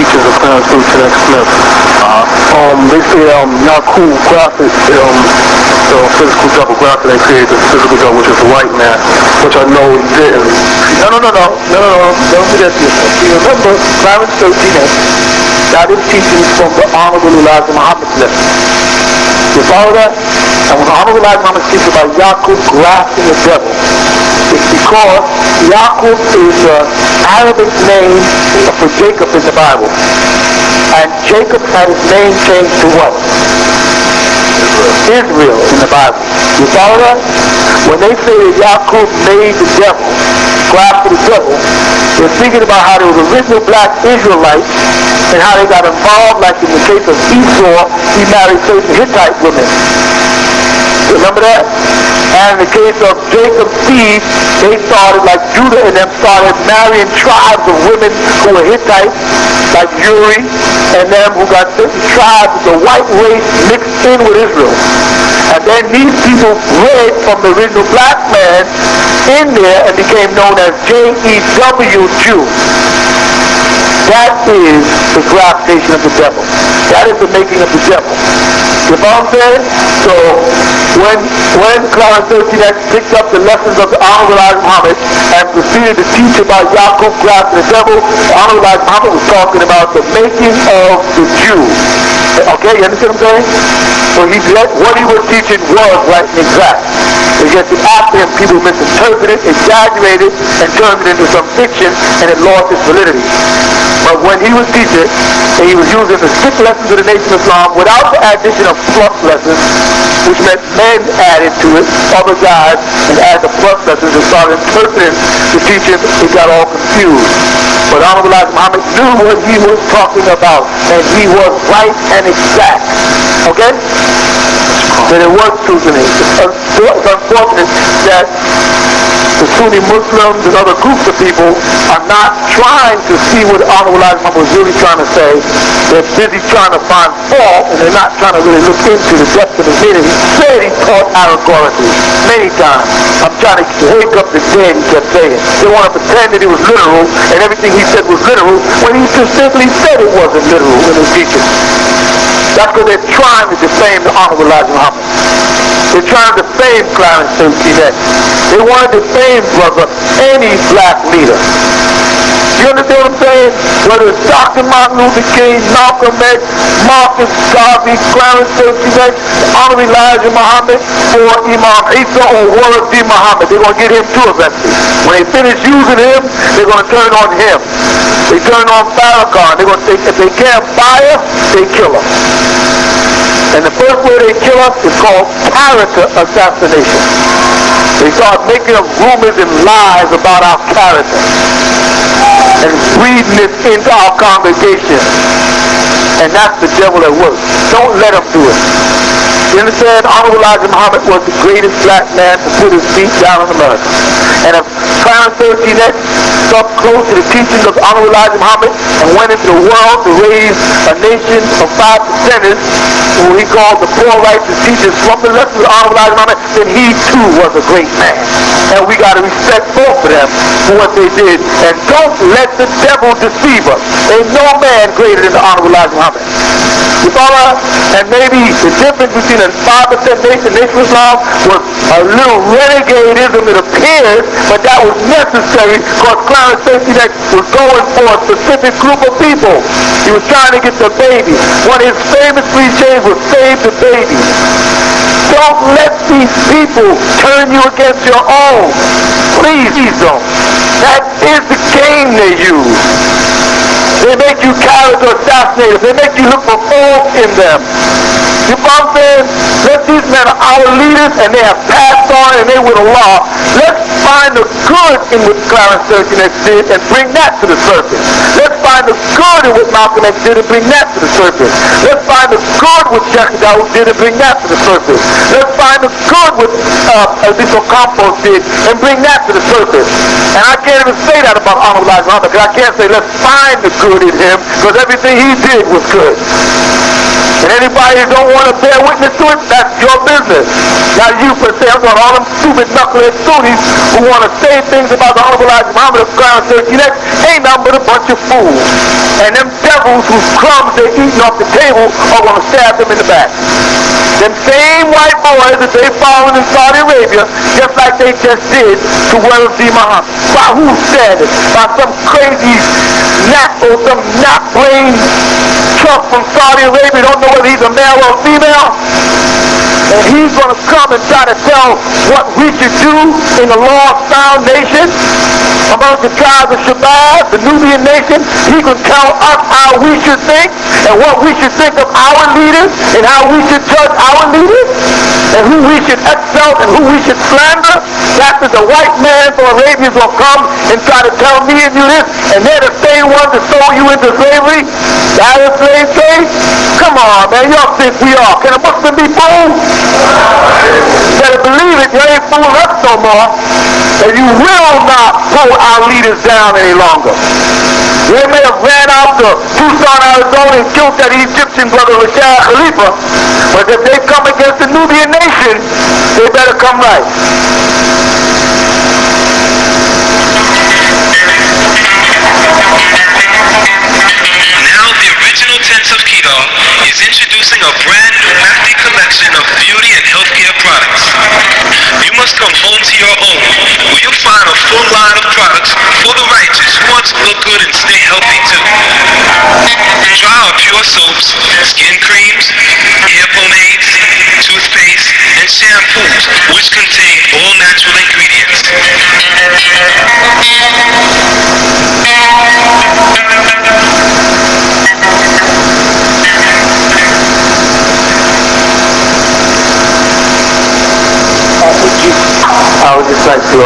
teachings of Clarence Lieutenant Smith. They say Yakub graphic, the physical double graphic, they created the physical double, which is the white man, which I know he didn't. No. Don't forget this. You remember Clarence Lieutenant got his teachings from the Honorable Elijah Muhammad's lesson. You follow that? And when the Honorable Elijah Muhammad speaks about Yakub grafting the devil, it's because Yakub is an Arabic name for Jacob in the Bible. And Jacob had his name changed to what? Israel in the Bible. You follow that? When they say that Yakub made the devil, grafted the devil, they're thinking about how there was original black Israelites and how they got involved, like in the case of Esau, he married certain Hittite women. Remember that? And in the case of Jacob's seed, they started, like Judah and them, started marrying tribes of women who were Hittites, like Uri, and them who got certain tribes of the white race mixed in with Israel. And then these people bred from the original black man in there and became known as J-E-W Jew. That is the graftation of the devil. That is the making of the devil. You know what I'm saying? So when Clarence 13X picked up the lessons of the Honorable Elijah Muhammad and proceeded to teach about Yakub grafting the devil, the Honorable Elijah Muhammad was talking about the making of the Jew. Okay, you understand what I'm saying? So what he was teaching was right and exact. It's just that after him, people misinterpreted, exaggerated, and turned it into some fiction, and it lost its validity. But when he was teaching, and he was using the 6 lessons of the Nation of Islam without the addition of plus lessons, which meant men added to it, other guys, and added the plus lessons and started interpreting the teaching, it got all confused. But Honorable Elijah Muhammad knew what he was talking about, and he was right and exact. Okay? That it was truth in it. It's unfortunate that the Sunni Muslims and other groups of people are not trying to see what Honorable Elijah Muhammad was really trying to say. They're busy trying to find fault, and they're not trying to really look into the depth of the meaning. He said he taught allegorically many times. I'm trying to wake up the dead, he kept saying. They want to pretend that it was literal, and everything he said was literal, when he just simply said it wasn't literal in his teaching. That's because they're trying to defame the Honorable Elijah Muhammad. They're trying to defame Clarence 13X. They want to defame, brother, any black leader. You understand what I'm saying? Whether it's Dr. Martin Luther King, Malcolm X, Marcus Garvey, Clarence 13X, Honorable Elijah Muhammad, or Imam Isa or Warren D. Muhammad. They're going to get him too eventually. When they finish using him, they're going to turn on him. They turn on Farrakhan. They're going to say, if they can't buy us, they kill us. And the first way they kill us is called character assassination. They start making up rumors and lies about our character and breeding it into our congregation. And that's the devil at work. Don't let him do it. You understand? Honorable Elijah Muhammad was the greatest black man to put his feet down in America. And if Clarence 13X stuck close to the teachings of Honorable Elijah Muhammad and went into the world to raise a nation of 5%ers, who he called the poor righteous teachers from the lessons of Honorable Elijah Muhammad, then he too was a great man. And we got to respect both of them for what they did. And don't let the devil deceive us. Ain't no man greater than the Honorable Elijah Muhammad. You follow? And maybe the difference between a 5% nation of Islam was a little renegadeism, it appears, but that was necessary because Clarence 13X was going for a specific group of people. He was trying to get the baby. One of his famous free chains was save the baby. Don't let these people turn you against your own. Please don't. That is the game they use. They make you character assassinators. They make you look for fault in them. You know what I'm saying? Let these men are our leaders and they have passed on and they with Allah. Let's find the good in what Clarence 13X did and bring that to the surface. Let's find the good in what Malcolm X did and bring that to the surface. Let's find the good what Jeffrey Dawes did and bring that to the surface. Let's find the good what Alberto Campos did and bring that to the surface. And I can't even say that about Honorable Elijah Muhammad because I can't say let's find the good in him because everything he did was good. And anybody who don't want to bear witness to it, that's your business. Not you per se. I'm going all them stupid knucklehead Sunnis who want to say things about the Honorable Elijah Muhammad of Crown Safety Net ain't nothing but a bunch of fools. And them devils whose crumbs they're eating off the table are going to stab them in the back. Them same white boys that they followed in Saudi Arabia, just like they just did to Wells Z. Muhammad. By who said it? By some crazy nap or some nap-brain truck from Saudi Arabia, don't know whether he's a male or a female. And he's going to come and try to tell what we should do in the lost found nation among the tribes of Shabazz, the Nubian nation. He can tell us how we should think and what we should think of our leaders and how we should judge our leaders and who we should exalt and who we should slander. After the white man from Arabia will come and try to tell me and you this, and they're the same ones that sold you into slavery, the Arab slave trade. Come on, man, y'all think we are. Can a Muslim be fooled? You better believe it, you ain't fooling us no more. And you will not pull our leaders down any longer. They may have ran out to Tucson, Arizona and killed that Egyptian brother Rashad Khalifa, but if they come against the Nubian nation, they better come right. Now the original Tents of Kedar is introducing a brand new Mahdi collection of beauty and healthcare products. You must come home to your own, where you'll find a full line of products for the righteous who want to look good and stay healthy too. Try our pure soaps, skin creams, hair pomades, toothpaste, and shampoos, which contain all natural ingredients. I would just like to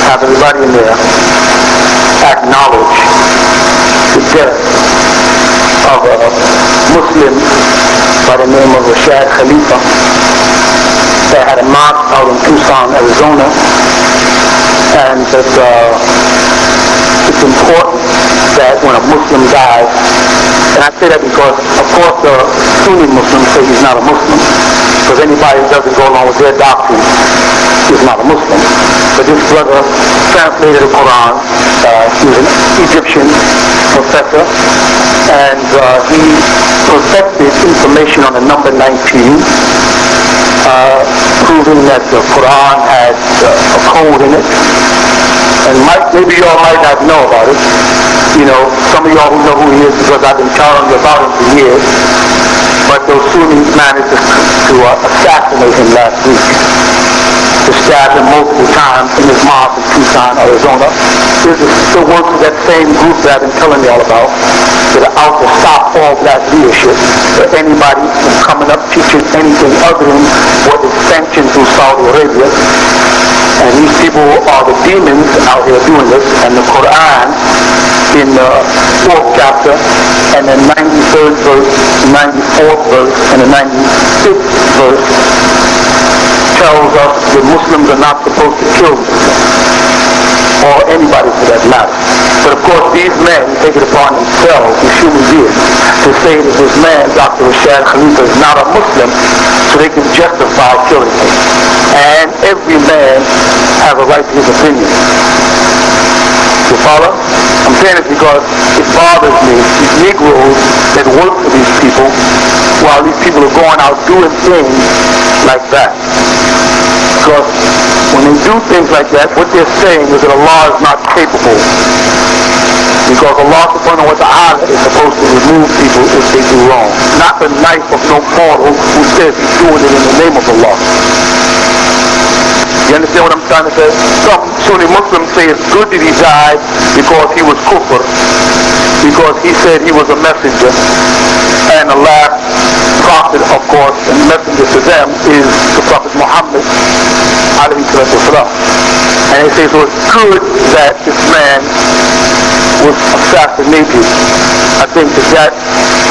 have everybody in there acknowledge the death of a Muslim by the name of Rashad Khalifa that had a mosque out in Tucson, Arizona, and that it's important that when a Muslim dies, and I say that because, of course, the Sunni Muslims say he's not a Muslim, because anybody who doesn't go along with their doctrine is not a Muslim. But this brother translated the Quran. He was an Egyptian professor, and he perfected information on the number 19, proving that the Quran had a code in it. And maybe y'all might not know about it. You know, some of y'all who know who he is because I've been telling you about him for years. But those Sunnis managed to assassinate him last week. To stab him multiple times in his mosque in Tucson, Arizona. This is the work of that same group that I've been telling y'all about, that are out to stop all black leadership, or anybody from coming up teaching anything other than what is sanctioned through Saudi Arabia. And these people are the demons out here doing this, and the Quran in the 4th chapter and the 93rd verse, 94th verse, and the 96th verse tells us that Muslims are not supposed to kill or anybody for that matter. But of course these men take it upon themselves, these human beings, to say that this man, Dr. Rashad Khalifa, is not a Muslim, so they can justify killing him. And every man has a right to his opinion. You follow? I'm saying it because it bothers me. These Negroes that work for these people, while these people are going out doing things like that. Because when they do things like that, what they're saying is that Allah is not capable. Because Allah subhanahu wa ta'ala is supposed to remove people if they do wrong. Not the knife of no mortal who says he's doing it in the name of Allah. You understand what I'm trying to say? Some Sunni Muslims say it's good that he died because he was kufr, because he said he was a messenger, and the last prophet, of course, and messenger to them is the Prophet Muhammad, alayhi salatu wasalam. And they say so it's good that this man was assassinated. I think that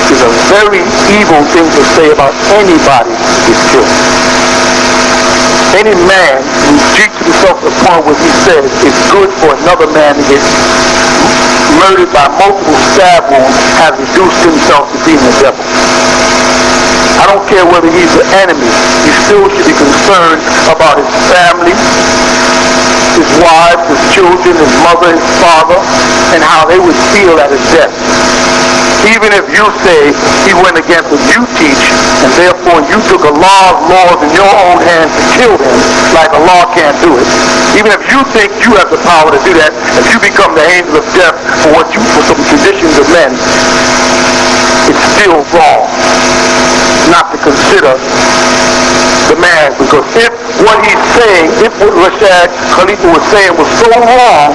is a very evil thing to say about anybody who is killed. Any man who cheats himself to the point where he says it's good for another man to get murdered by multiple stab wounds has reduced himself to being a devil. I don't care whether he's the enemy. He still should be concerned about his family, his wife, his children, his mother, his father, and how they would feel at his death. Even if you say he went against what you teach, and therefore you took Allah's laws in your own hands to kill him, like Allah can't do it. Even if you think you have the power to do that, if you become the angel of death for some traditions of men, it's still wrong not to consider the man, because if what he's saying, if what Rashad Khalifa was saying was so wrong,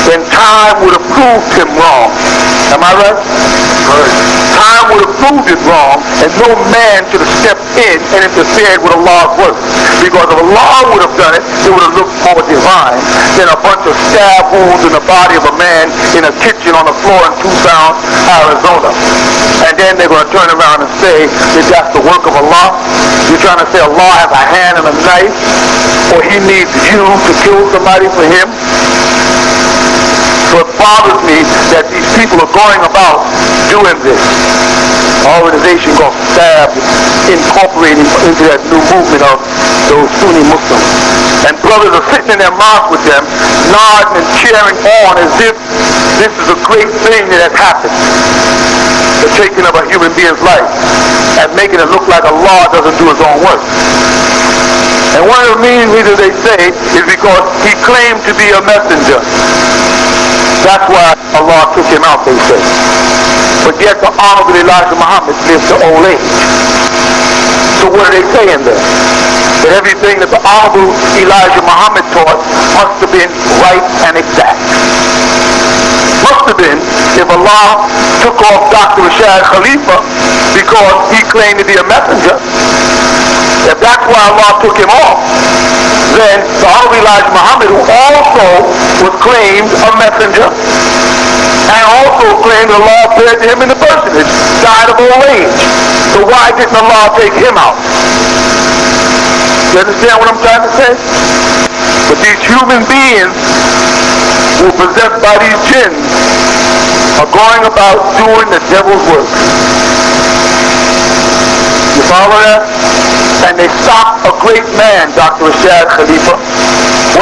then time would have proved him wrong. Am I right? Right. Time would have proved it wrong, and no man should have stepped in and interfered with Allah's work. Because if Allah would have done it, it would have looked more divine than a bunch of stab wounds in the body of a man in a kitchen on the floor in Tucson, Arizona. And then they're going to turn around and say that that's the work of Allah. You're trying to say Allah has a hand and a knife, or he needs you to kill somebody for him? So it bothers me that these people are going about doing this. Organization called SAB, incorporating into that new movement of those Sunni Muslims. And brothers are sitting in their mosque with them, nodding and cheering on as if this is a great thing that has happened. The taking of a human being's life and making it look like Allah doesn't do his own work. And one of the main reasons they say is because he claimed to be a messenger. That's why Allah took him out, they say. But yet the Honorable Elijah Muhammad lived to old age. So what are they saying there? That everything that the Honorable Elijah Muhammad taught must have been right and exact. Must have been if Allah took off Dr. Rashad Khalifa because he claimed to be a messenger. If that's why Allah took him off, then the Honorable Elijah Muhammad, who also was claimed a messenger, and also claimed Allah appeared to him in the personage, died of old age. So why didn't Allah take him out? You understand what I'm trying to say? But these human beings who are possessed by these jinns are going about doing the devil's work. You follow that? And they stopped a great man, Dr. Rashad Khalifa.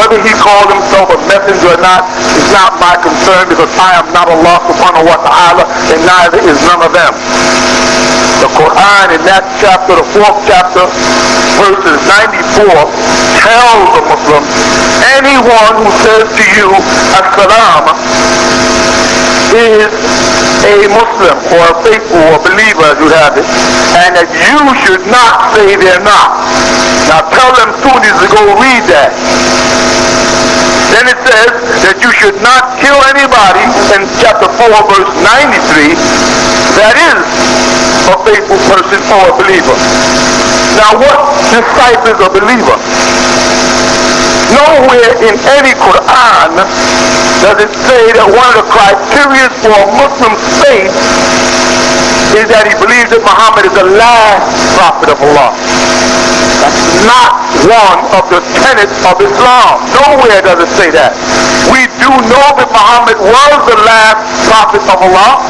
Whether he called himself a messenger or not is not my concern, because I am not Allah subhanahu wa ta'ala, and neither is none of them. The Quran in that chapter, the 4th chapter, verses 94, tells the Muslim, anyone who says to you, as-salam, is a Muslim or a faithful or believer, as you have it, and that you should not say they're not. Now tell them Sunnis to go read that. Then it says that you should not kill anybody in chapter 4, verse 93, that is a faithful person or a believer. Now what deciphers a believer? Nowhere in any Quran does it say that one of the criteria for a Muslim's faith is that he believes that Muhammad is the last prophet of Allah. That's not one of the tenets of Islam. Nowhere does it say that. We do know that Muhammad was the last prophet of Allah,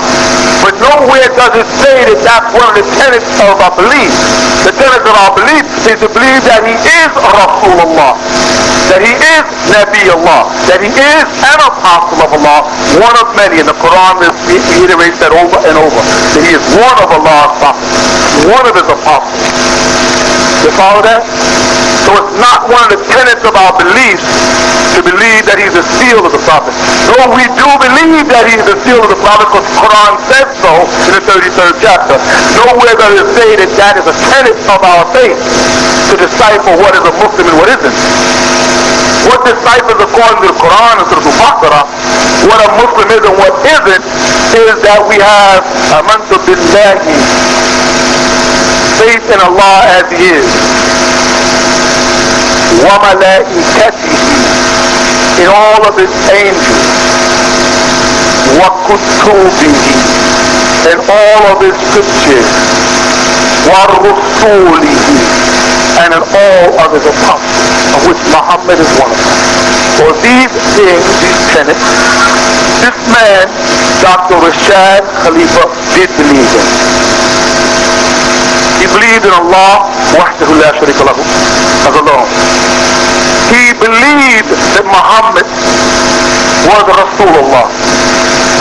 but nowhere does it say that that's one of the tenets of our belief. The tenets of our belief is to believe that he is Rasulullah, that he is Nabi Allah, that he is an apostle of Allah, one of many. And the Quran reiterates that over and over, that he is one of Allah's prophets, one of his apostles. You follow that? So it's not one of the tenets of our beliefs to believe that he's the seal of the prophet. No, we do believe that he's the seal of the prophet, because the Quran says so in the 33rd chapter. Nowhere does it say that that is a tenet of our faith, to decipher what is a Muslim and what isn't. What deciphers according to the Quran and to the Baqarah what a Muslim is and what isn't, is that we have amantu billahi, faith in Allah as he is, wa malaikatihi, in all of his angels, wa kutubihi, in all of his scriptures, wa rusulihi, and in all of his apostles, of which Muhammad is one of them. For these things, these tenets, this man, Dr. Rashad Khalifa, did believe in. He believed in Allah wahdahu la sharika lahu, as alone. He believed that Muhammad was Rasulullah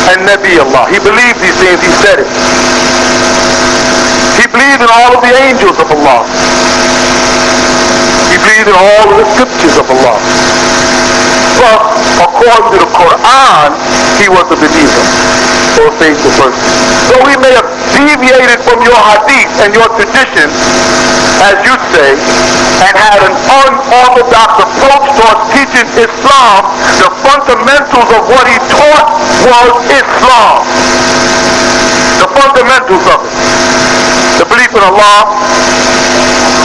and Nabi Allah. He believed these things, he said it. He believed in all of the angels of Allah. He believed in all of the scriptures of Allah. But according to the Quran, he was a believer or a faithful person. So he may have deviated from your hadith and your tradition, as you say, and had an unorthodox approach towards teaching Islam. The fundamentals of what he taught was Islam. The fundamentals of it. The belief in Allah,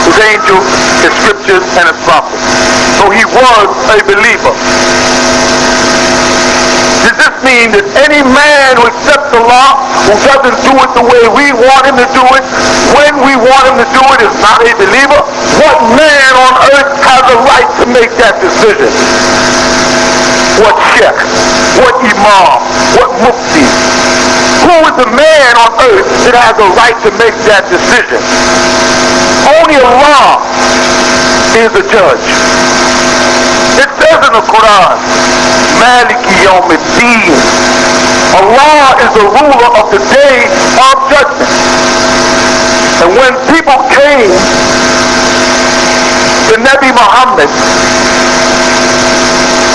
His angels, His scriptures, and His prophets. So he was a believer. Does this mean that any man who accepts Allah, who doesn't do it the way we want him to do it, when we want him to do it, is not a believer? What man on earth has a right to make that decision? What sheikh? What imam? What mufti? Who is the man on earth that has a right to make that decision? Only Allah is the judge. It says in the Quran, Maliki Yawmiddin. Allah is the ruler of the day of judgment. And when people came to Nabi Muhammad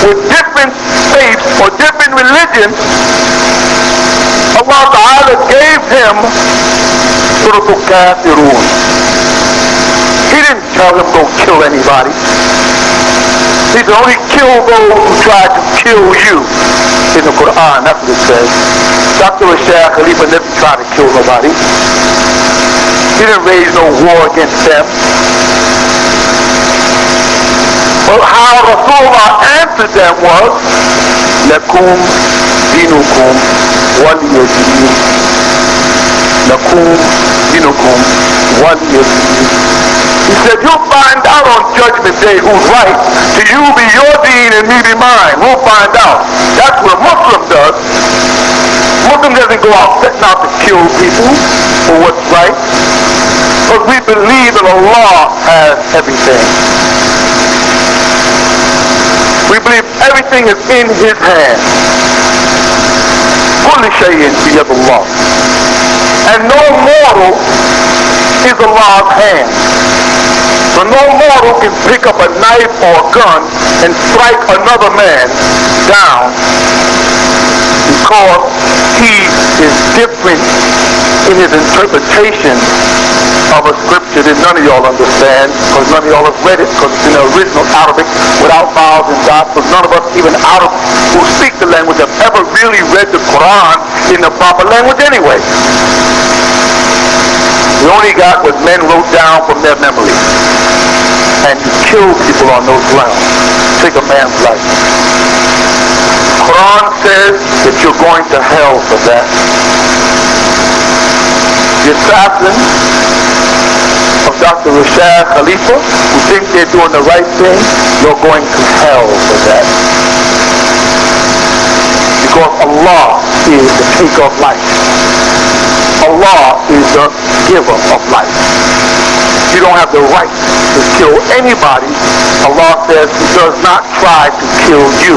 with different faiths or different religions, Allah Ta'ala gave him Surah Al-Kafirun. He didn't tell him go kill anybody. He said only kill those who tried to kill you. In the Quran, that's what it says. Dr. Rashad Khalifa never tried to kill nobody. He didn't raise no war against them. But how Rasulullah answered them was, Lakum dinukum waliyadin. Lakum dinukum waliyadin. He said, you'll find out on Judgment Day who's right. To you be your deen and me be mine. We'll find out. That's what a Muslim does. Muslim doesn't go out setting out to kill people for what's right. Because we believe that Allah has everything. We believe everything is in His hand. Kulli shay'in bi yadillah. And no mortal is Allah's hand. So no mortal can pick up a knife or a gun and strike another man down because he is different in his interpretation of a scripture that none of y'all understand, because none of y'all have read it, because it's in the original Arabic without vowels and dots, because none of us even out of who speak the language have ever really read the Quran in the proper language anyway. We only got what men wrote down from their memory. And you kill people on those grounds. Take a man's life. Quran says that you're going to hell for that. The assassin of Dr. Rashad Khalifa, who think they're doing the right thing, you're going to hell for that. Because Allah is the taker of life. Allah is the giver of life. You don't have the right to kill anybody. Allah says He does not try to kill you.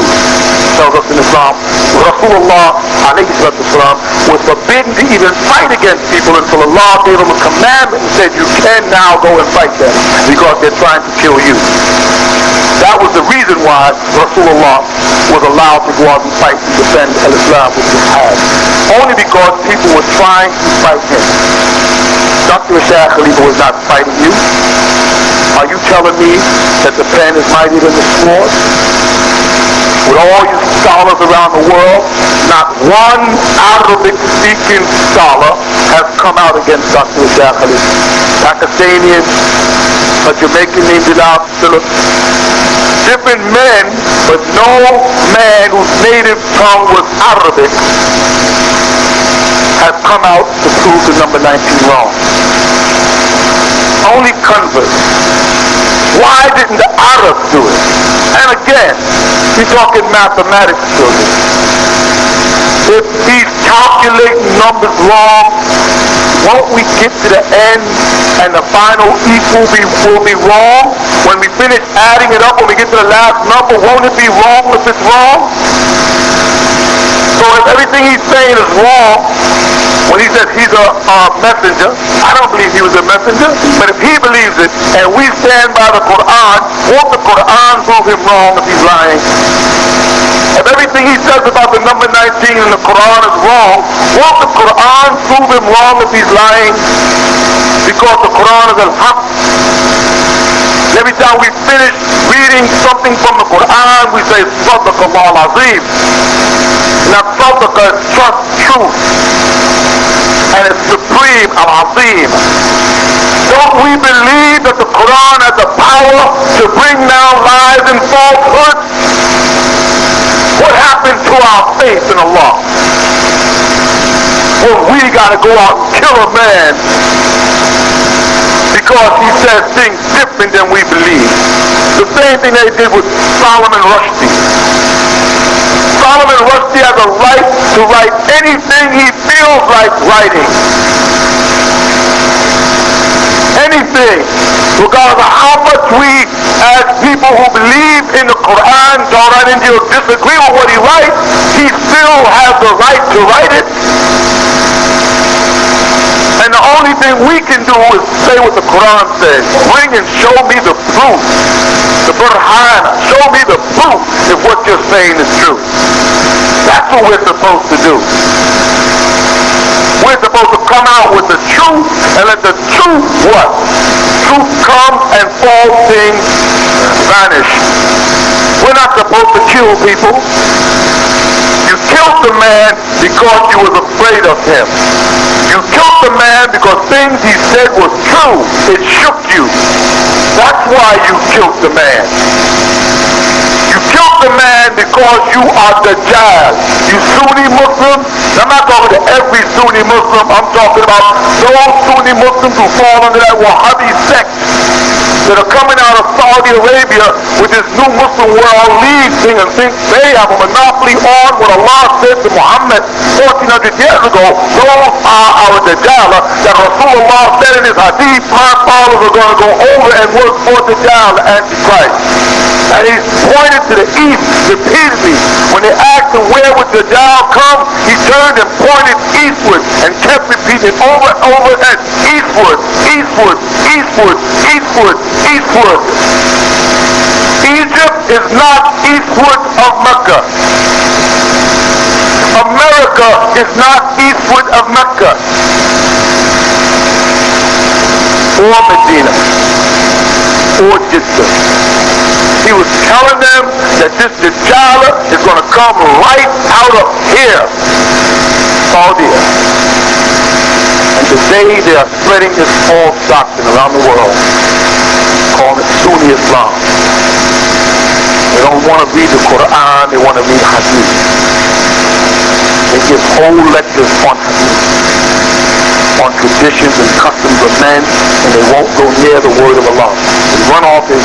Tells us in Islam, Rasulullah alayhi salatu wasalam was forbidden to even fight against people until Allah gave him a commandment and said you can now go and fight them because they're trying to kill you. That was the reason why Rasulullah was allowed to go out and fight and defend al-Islam with jihad. Only because people were trying to fight him. Dr. Rashad Khalifa was not fighting you. Are you telling me that the pen is mightier than the sword? With all you scholars around the world, not one Arabic-speaking scholar has come out against Dr. Rashad Khalifa. Pakistanian, a Jamaican named Bilal Phillips. Different men, but no man whose native tongue was Arabic has come out to prove the number 19 wrong. Only converts. Why didn't the Arabs do it? And again, we're talking mathematics children. If he's calculating numbers wrong, won't we get to the end and the final equal will be wrong? When we finish adding it up, when we get to the last number, won't it be wrong if it's wrong? So if everything he's saying is wrong, when he says he's a messenger, I don't believe he was a messenger, but if he believes it and we stand by the Quran, won't the Quran prove him wrong if he's lying? If everything he says about the number 19 in the Quran is wrong, won't the Quran prove him wrong if he's lying? Because the Quran is al-haq. Every time we finish reading something from the Quran, we say, Sadaqallah al-Azim. Now, Sadaqa is truth. And it's supreme, al-Azim. Don't we believe that the Quran has the power to bring down lies and falsehoods? What happened to our faith in Allah? Well, we gotta go out and kill a man because he says things different than we believe. The same thing they did with Solomon Rushdie. Solomon Rushdie has a right to write anything he feels like writing. Anything. Regardless of how much we, as people who believe in the Quran, don't write into or disagree with what he writes, he still has the right to write it. And the only thing we can do is say what the Quran says. Bring and show me the proof. The Burhan. Show me the proof if what you're saying is true. That's what we're supposed to do. We're supposed to come out with the truth and let the truth what? Truth come and false things vanish. We're not supposed to kill people. You killed the man because you was afraid of him. You killed the man because things he said was true. It shook you. That's why you killed the man. You killed the man because you are Dajjal. You Sunni Muslims. I'm not talking to every Sunni Muslim. I'm talking about those Sunni Muslims who fall under that Wahhabi sect that are coming out of Saudi Arabia with this new Muslim World League thing and think they have a monopoly on what Allah said to Muhammad 1400 years ago. Those are our Dajjal that Rasulullah said in his hadith, my followers are going to go over and work for Dajjal, the Antichrist. And he pointed to the east repeatedly. When they asked him where would Dajjal come, he turned and pointed eastward and kept repeating over and over and eastward, eastward, eastward, eastward, eastward. Egypt is not eastward of Mecca. America is not eastward of Mecca or Medina or Jeddah. He was telling them that this Dajjal is going to come right out of here, Saudi. And today they are spreading this false doctrine around the world, calling it Sunni Islam. They don't want to read the Quran, they want to read Hadith. They give whole lectures on Hadith, on traditions and customs of men, and they won't go near the word of Allah. They run off and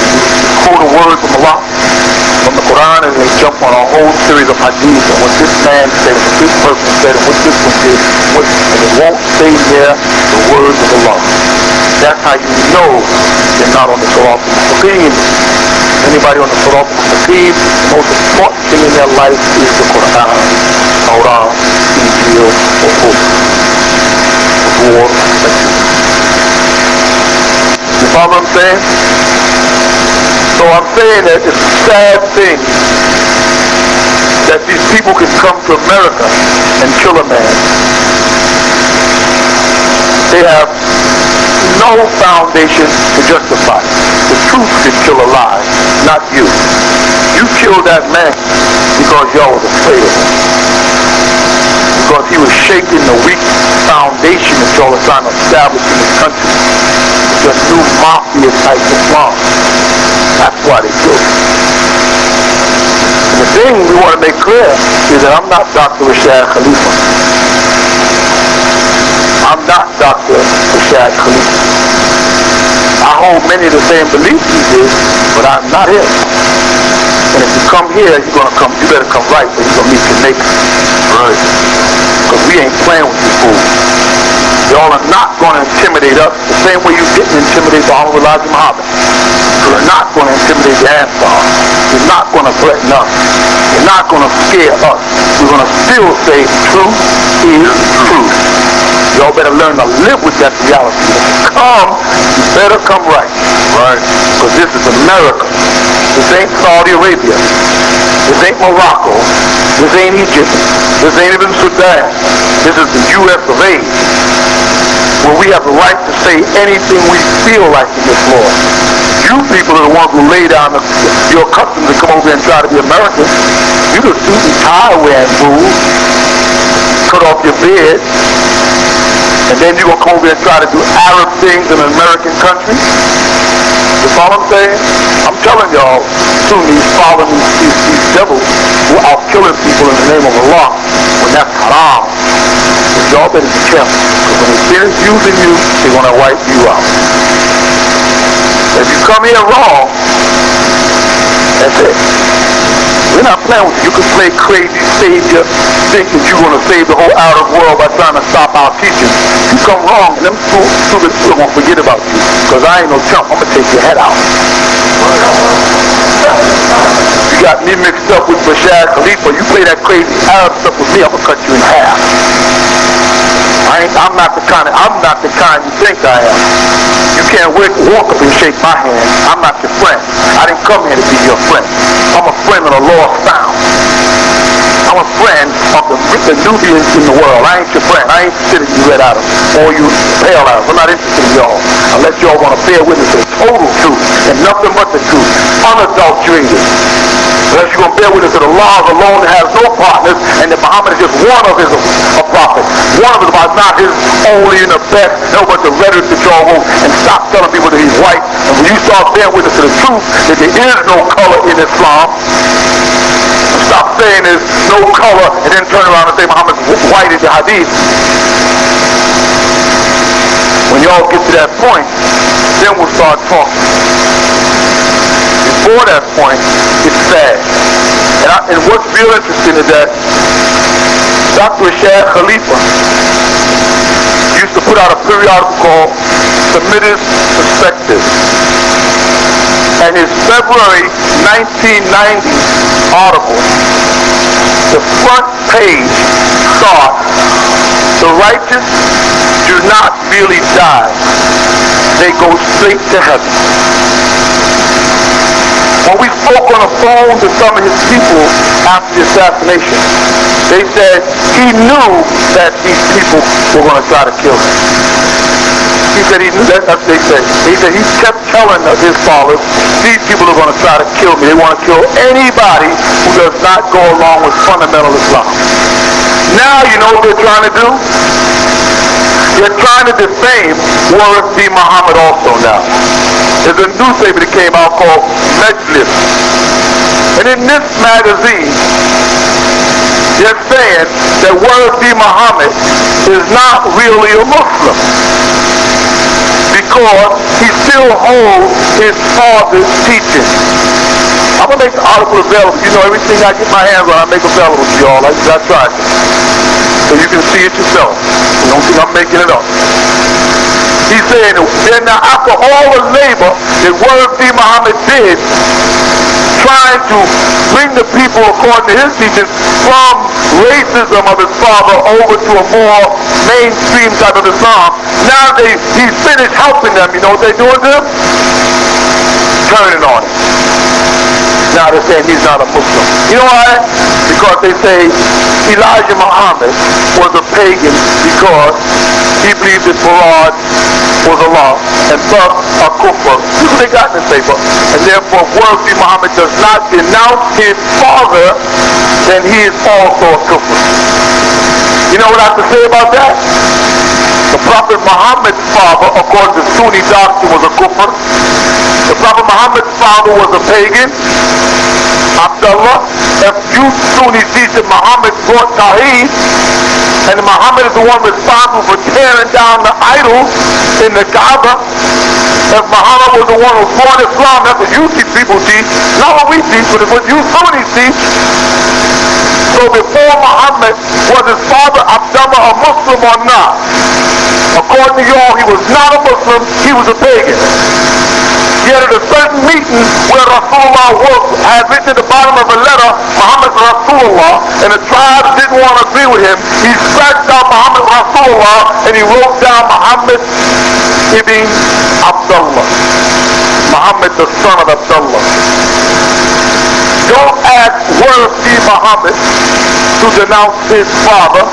quote a word from Allah, from the Quran, and they jump on a whole series of hadith, and what this man said, what this person said, and what this one did, and they won't stay near the words of Allah. That's how you know they're not on the Sirat al-Mustaqim. Anybody on the Sirat al-Mustaqim, the most important thing in their life is the Quran, Torah, Injil, or book. War. You follow what I'm saying? So I'm saying that it's a sad thing that these people can come to America and kill a man. They have no foundation to justify it. The truth can kill a lie, not you. You killed that man because y'all was afraid of him. Because he was shaking the weak foundation that y'all are trying to establish in this country. It's a new mafia type Islam. That's why they killed him. And the thing we want to make clear is that I'm not Dr. Rashad Khalifa. I'm not Dr. Rashad Khalifa. I hold many of the same beliefs he did, but I'm not him. And if you come here, you better come right, or you're going to meet your neighbor. Right. we ain't playing with you fools. Y'all are not going to intimidate us the same way you didn't intimidate the Honorable Elijah Muhammad. You're not going to intimidate the Ansar. You're not going to threaten us. You're not going to scare us. We're going to still say truth is truth. Y'all better learn to live with that reality. You better come right. Right. Because this is America. This ain't Saudi Arabia. This ain't Morocco. This ain't Egypt. This ain't even Sudan. This is the U.S. of A. Where we have the right to say anything we feel like in this law. You people are the ones who lay down your customs and come over here and try to be American. You the suit and tie wearing fools. Cut off your beard. And then you're going to come over here and try to do Arab things in an American country? You follow what I'm saying? I'm telling y'all, Sunnis following these devils who are killing people in the name of Allah when that's haram. But y'all better be careful, because when they finish using you, they're going to wipe you out. If you come here wrong, that's it. We're not playing with you. You can play crazy savior, thinking you're going to save the whole Arab world by trying to stop our teaching. You come wrong, and them stupid people won't forget about you. Because I ain't no chump. I'm going to take your head out. You got me mixed up with Bashar Khalifa. You play that crazy Arab stuff with me, I'm going to cut you in half. I'm not the kind you think I am. You can't walk up and shake my hand. I'm not your friend. I didn't come here to be your friend. I'm a friend of the lost found. I'm a friend of the Nubians in the world. I ain't your friend. I ain't interested in you red Arabs or you pale Arabs. I'm not interested in y'all. Unless y'all want to bear witness to the total truth and nothing but the truth, unadulterated. Unless you're going to bear witness to the laws alone that has no partners, and that Muhammad is just one of his prophets. One of his, not his only and the best. No, but the rhetoric that y'all wrote, and stop telling people that he's white. And when you start bearing witness to the truth that there is no color in Islam, stop saying there's no color and then turn around and say Muhammad's white in the hadith. When y'all get to that point, then we'll start talking. Before that point, it's sad. And what's real interesting is that Dr. Rashad Khalifa used to put out a periodical called Semitic Perspective. And his February 1990 article, the front page starts, "The righteous do not really die. They go straight to heaven." When we spoke on the phone to some of his people after the assassination, they said he knew that these people were going to try to kill him. He said he knew that. That's what they said. He said he kept telling his followers, these people are going to try to kill me. They want to kill anybody who does not go along with fundamental Islam. Now you know what they're trying to do? They're trying to defame Warren B. Muhammad also now. There's a newspaper that came out called Majlis. And in this magazine, they're saying that Warren B. Muhammad is not really a Muslim because he still holds his father's teaching. I'm going to make the article available. You know, everything I get my hands on, I make available to y'all. I tried to. So you can see it yourself. You don't think I'm making it up. He's saying that now after all the labor that Warren B. Muhammad did, trying to bring the people, according to his teachings, from racism of his father over to a more mainstream type of Islam, now he's finished helping them. You know what they're doing to him? Turning on him. Now they're saying he's not a Muslim. You know why? Because they say Elijah Muhammad was a pagan because he believed that Farad was Allah, and thus a kufr. This is what they got in the paper. And therefore, Warren B. Muhammad does not denounce his father, then he is also a kufr. You know what I have to say about that? The Prophet Muhammad's father, according to Sunni doctrine, was a kufr. The Prophet Muhammad's father was a pagan, Abdullah. If you Sunnis teach that Muhammad brought Tawheed, and Muhammad is the one responsible for tearing down the idols in the Kaaba, if Muhammad was the one who brought Islam, that's what you people teach, not what we teach, but it's what you Sunnis teach. So before Muhammad was his father Abdullah, Abdullah a Muslim or not? According to y'all, he was not a Muslim, he was a pagan. Yet at a certain meeting where Rasulullah had written at the bottom of a letter, Muhammad Rasulullah, and the tribe didn't want to agree with him, he scratched out Muhammad Rasulullah and he wrote down Muhammad ibn Abdullah. Muhammad the son of Abdullah. Don't ask worthy Muhammad to denounce his father,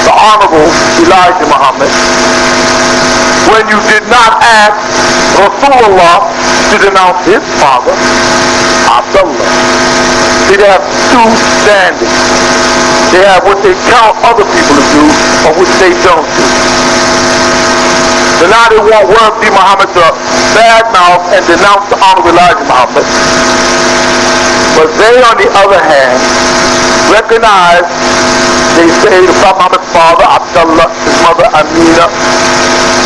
the Honorable Elijah Muhammad, when you did not ask Rasulullah to denounce his father, Abdullah. See, they have two standings. They have what they count other people to do, or which they don't do. So now they want worthy Muhammad to badmouth and denounce the Honorable Elijah Muhammad. But they, on the other hand, recognize, they say the Prophet Muhammad's father, Abdullah, his mother, Amina,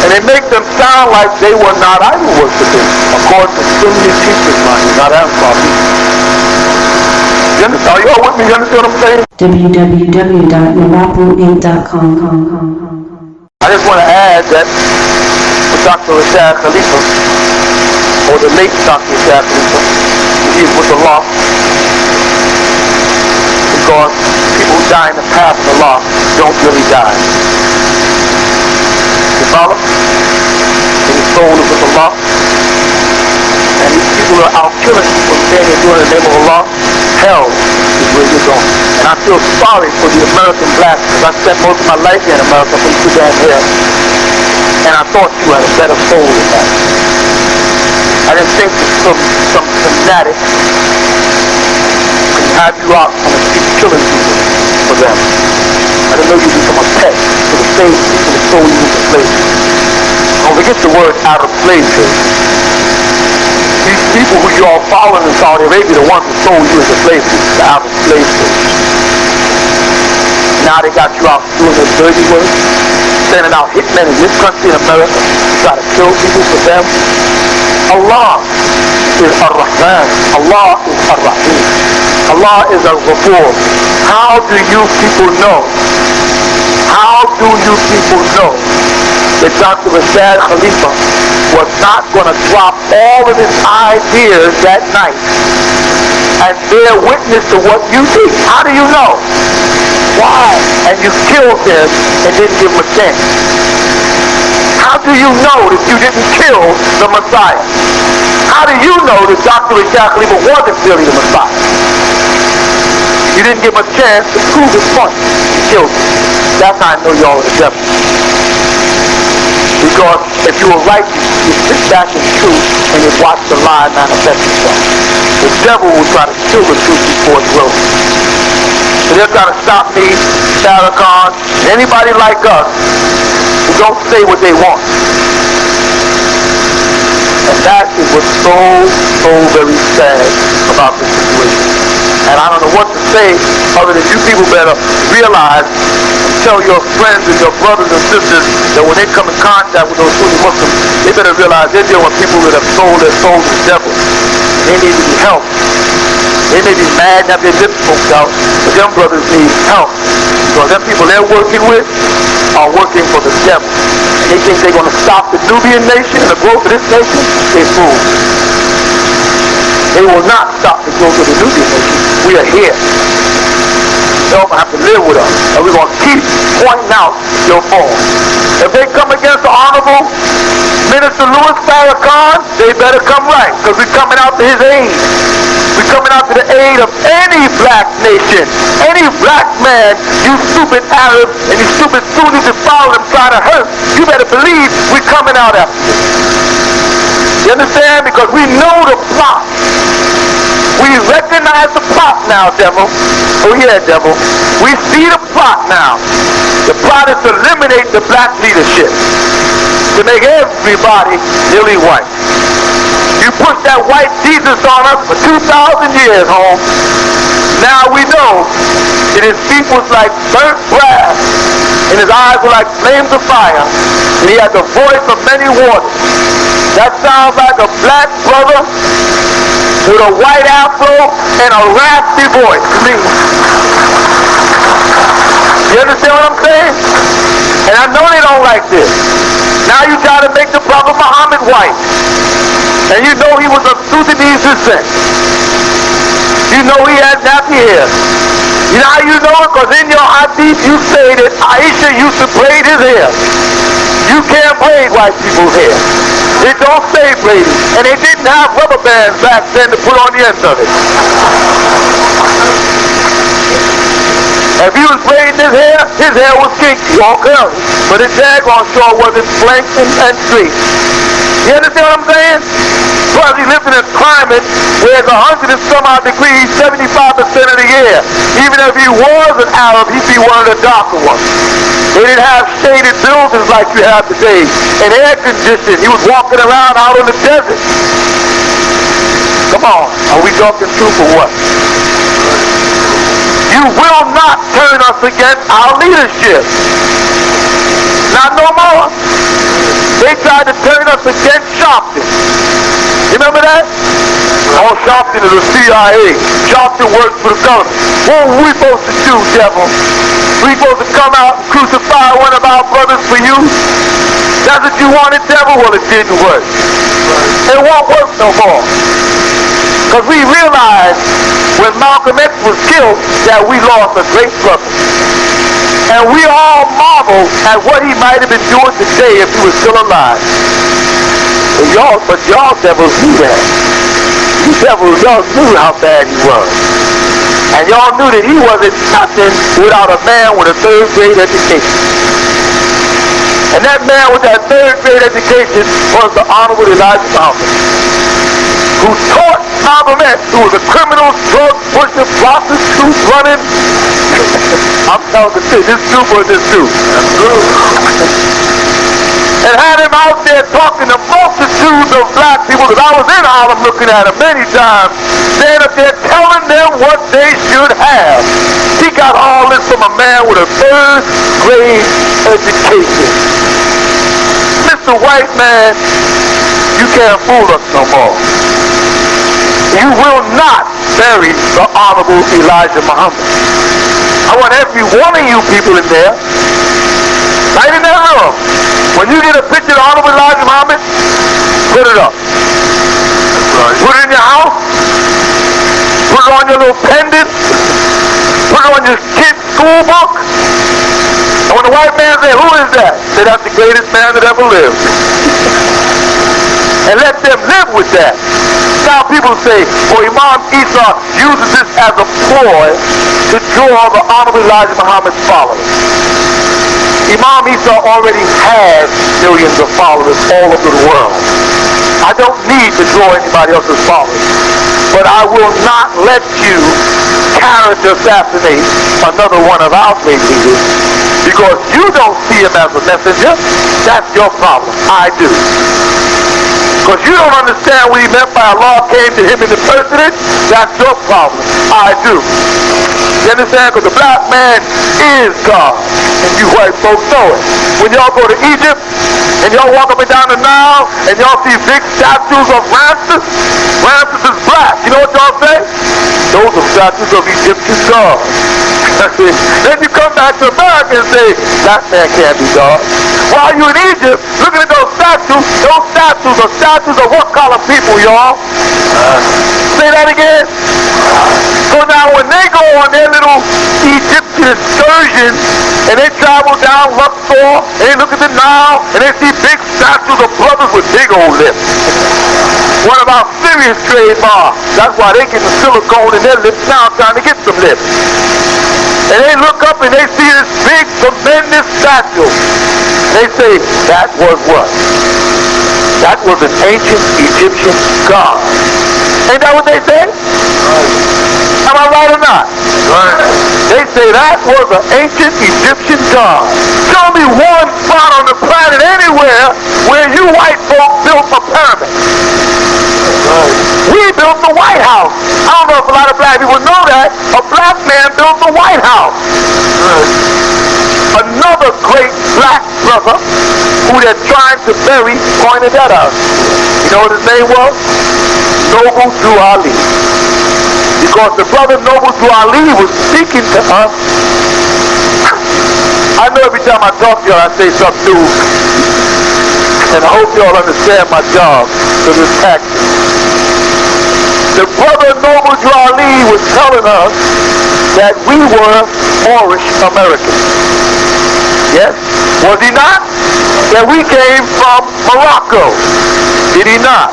and they make them sound like they were not idol worshipping, according to Sunni teachers, mind you, not Ansar people. You understand? Are you all with me? You understand what I'm saying? www.narapuinc.com. I just want to add that Dr. Rashad Khalifa, or the late Dr. Rashad Khalifa, he is with Allah, because people who die in the path of Allah don't really die. You follow? And his soul is with Allah. And these people are out killing people and saying they're doing the name of Allah. Hell is where you're going. And I feel sorry for the American blacks, because I spent most of my life here in America from Sudan here. And I thought you had a better soul than that. I didn't think that some fanatic could have you out on the street killing people for them. I didn't know you become a pet for the same people that sold you into slavery. Don't forget the word out of slavery. These people who you all following in Saudi Arabia, the ones who sold you into slavery, the out of slavery. Now they got you out doing their dirty work, sending out hitmen in this country in America to try to kill people for them. Allah is Ar-Rahman. Allah is Ar-Rahim. Allah is Al-Ghafur. How do you people know? How do you people know that Dr. Rashad Khalifa was not going to drop all of his ideas that night and bear witness to what you did? How do you know? Why? And you killed him and didn't give him a chance. How do you know that you didn't kill the Messiah? How do you know that Dr. Rashad Khalifa wasn't really the Messiah? You didn't give him a chance to prove his point. You killed him. That's how I know y'all are the devil. Because if you were right, you sit back in truth and you watch the lie manifest itself. The devil will try to kill the truth before it's real. So they're trying to stop me, Farrakhan, and anybody like us who don't say what they want. And that is what's so very sad about this situation. And I don't know what to say other than you people better realize and tell your friends and your brothers and sisters that when they come in contact with those Sunni Muslims, they better realize they're dealing with people that have sold their souls to the devil. They need to be helped. They may be mad and have their lips smoked out, but them brothers need help. Because them people they're working with are working for the devil. And they think they're going to stop the Nubian nation and the growth of this nation. They fools. They will not stop the growth of the Nubian nation. We are here. They're going to have to live with us. And we're going to keep pointing out your fall. If they come against the Honorable Minister Louis Farrakhan, they better come right. Because we're coming out to his aid. We're coming out to the aid of any black nation, any black man. You stupid Arabs and you stupid Sunnis that follow them try to hurt. You better believe we're coming out after you. You understand? Because we know the plot. We recognize the plot now, devil. Oh yeah, devil. We see the plot now. The plot is to eliminate the black leadership. To make everybody nearly white. You put that white Jesus on us for 2,000 years, home. Now we know that his feet was like burnt brass, and his eyes were like flames of fire, and he had the voice of many waters. That sounds like a black brother with a white afro and a raspy voice to me. You understand what I'm like this. Now you try to make the Prophet Muhammad white. And you know he was of Sudanese descent. You know he had nappy hair. You know how you know it? Because in your hadith you say that Aisha used to braid his hair. You can't braid white people's hair. It don't say braiding. And they didn't have rubber bands back then to put on the end of it. If he was braiding his hair was kinky, all curly. But his daggone sure wasn't blank and straight. You understand what I'm saying? Plus he lived in a climate where it's 100 and some odd degrees 75% of the year. Even if he was an Arab, he'd be one of the darker ones. They didn't have shaded buildings like you have today. And air conditioning. He was walking around out in the desert. Come on, are we talking truth or what? You will not turn us against our leadership. Not no more. They tried to turn us against Sharpton. You remember that? Oh, Sharpton is the CIA. Sharpton works for the government. What were we supposed to do, devil? We supposed to come out and crucify one of our brothers for you? That's what you wanted, devil? Well, it didn't work. It won't work no more. Because we realized when Malcolm X was killed that we lost a great brother. And we all marvel at what he might have been doing today if he was still alive. But y'all devils knew that. You devils, y'all knew how bad he was. And y'all knew that he wasn't nothing without a man with a third-grade education. And that man with that third-grade education was the Honorable Elijah Muhammad, who taught Malcolm X, who was a criminal, drug pusher, prostitute, running. I'm telling the truth, this truth or this truth. And had him out there talking to multitudes of black people, because I was in Harlem looking at him many times, standing up there telling them what they should have. He got all this from a man with a third-grade education. Mr. White Man, you can't fool us no more. You will not bury the Honorable Elijah Muhammad. I want every one of you people in there, right in that room, when you get a picture of Honorable Elijah Muhammad, put it up. Put it in your house. Put it on your little pendant. Put it on your kid's school book. And when the white man says, who is that? Say, that's the greatest man that ever lived. And let them live with that. Now people say, well, Imam Isa uses this as a ploy to draw the Honorable Elijah Muhammad's followers. Imam Isa already has millions of followers all over the world. I don't need to draw anybody else's followers. But I will not let you character assassinate another one of our great leaders because you don't see him as a messenger. That's your problem. I do. Because you don't understand what he meant by Allah came to him in the personage. That's your problem. I do. You understand? Because the black man is God. And you white folks know it. When y'all go to Egypt and y'all walk up and down the Nile and y'all see big statues of Ramses, Ramses is black. You know what y'all say? Those are statues of Egyptian gods. Then you come back to America and say, that man can't be God. While you're in Egypt, looking at those statues are statues of what color people, y'all? Say that again? So now when they go on their little Egyptian excursion and they travel down Luxor and they look at the Nile and they see big statues of brothers with big old lips. One of our serious trademarks. That's why they get the silicone in their lips now trying to get some lips. And they look up and they see this big, tremendous statue. They say, that was what? That was an ancient Egyptian god. Ain't that what they say? Am I right or not? Right. They say that was an ancient Egyptian god. Show me one spot on the planet anywhere where you white folks built a pyramid. Right. We built the White House. I don't know if a lot of black people know that. A black man built the White House. Right. Another great black brother who they're trying to bury pointed at us. You know what his name was? Noble Drew Ali. Because the brother Noble Drew Ali was speaking to us. I know every time I talk to y'all, I say something new. And I hope y'all understand my job for this action. The brother Noble Jali was telling us that we were Moorish Americans. Yes? Was he not? That we came from Morocco. Did he not?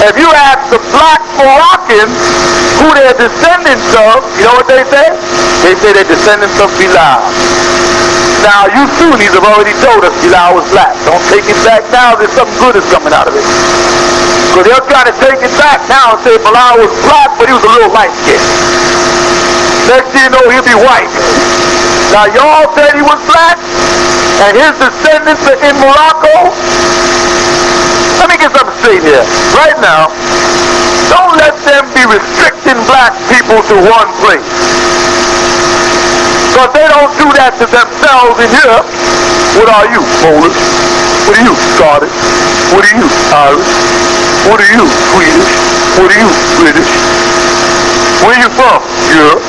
If you ask the black Moroccans who they're descendants of, you know what they say? They say they're descendants of Bilal. Now, you Sunnis have already told us Bilal was black. Don't take it back now. There's something good is coming out of it. So they'll try to take it back now and say Bilal was black, but he was a little light-skinned. Next thing you know, he'll be white. Now, y'all said he was black, and his descendants are in Morocco. Let me get something straight here. Right now, don't let them be restricting black people to one place. Because they don't do that to themselves in here. What are you, Polish? What are you, Scottish? What are you, Irish? What are you, Swedish? What are you, British? Where are you from? Europe.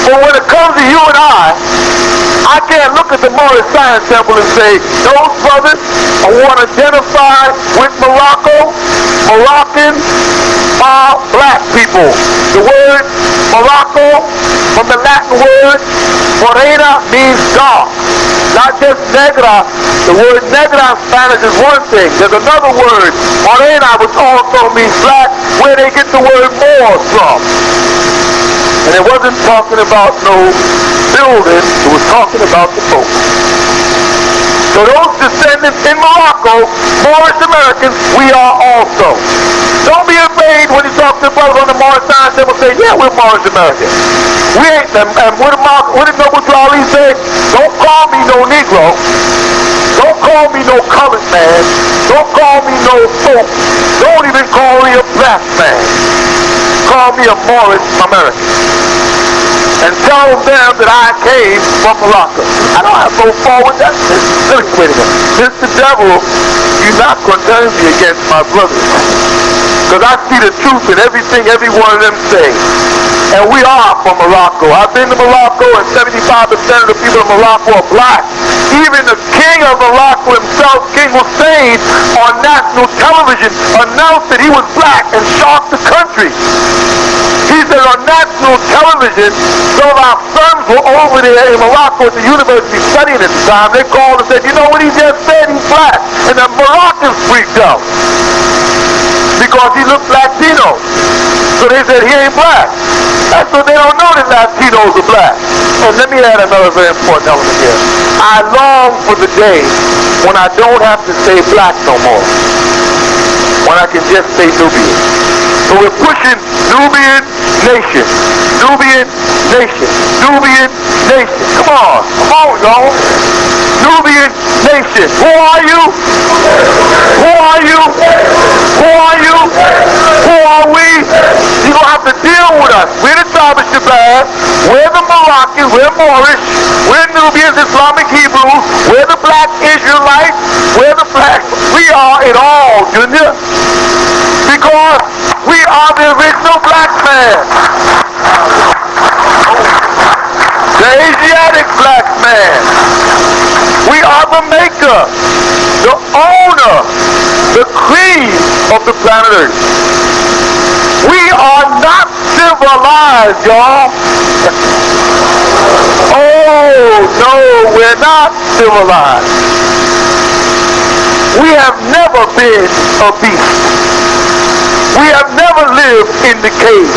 But when it comes to you and I can't look at the Moorish Science Temple and say, those brothers want to identify with Morocco. Moroccans are black people. The word Morocco, from the Latin word morena, means dark. Not just negra. The word negra in Spanish is one thing. There's another word, morena, which also means black, where they get the word Moor from. And it wasn't talking about no building, it was talking about the folk. So those descendants in Morocco, Moorish Americans, we are also. Don't be afraid when you talk to the brothers on the Moorish Science Temple, say, yeah, we're Moorish Americans. We ain't them. And what did Noble Jali say? Don't call me no Negro. Don't call me no colored man. Don't call me no folk. Don't even call me a black man. Call me a Moorish American. And tell them that I came from Morocco. I don't have no fault with that. Wait a minute. Mr. Devil, you're not going to turn me against my brothers. Because I see the truth in everything every one of them say. And we are from Morocco. I've been to Morocco, and 75% of the people in Morocco are black. Even the king of Morocco himself, King Hussein, on national television announced that he was black and shocked the country. He said on national television, some of our sons were over there in Morocco at the university studying at the time. They called and said, you know what he just said? He's black. And the Moroccans freaked out because he looked Latino. So they said he ain't black. That's what they don't know, that Latinos are black. And let me add another very important element here. I long for the day when I don't have to say black no more. When I can just say Nubian. So we're pushing Nubian nation. Nubian nation. Nubian nation. Come on, y'all. Nubian nation. Who are you? Who are you? Who are you? Who are we? You're going to have to deal with us. We're the tribe of Shabazz. We're the Moroccans. We're Moorish. We're Nubians, Islamic Hebrews. We're the black Israelites. We're the black. We are it all, Junior. Because we are the original black man. The Asiatic black man. We are the maker, the owner, the cream of the planet Earth. We are not civilized, y'all. Oh, no, we're not civilized. We have never been a beast. We have never lived in the cave.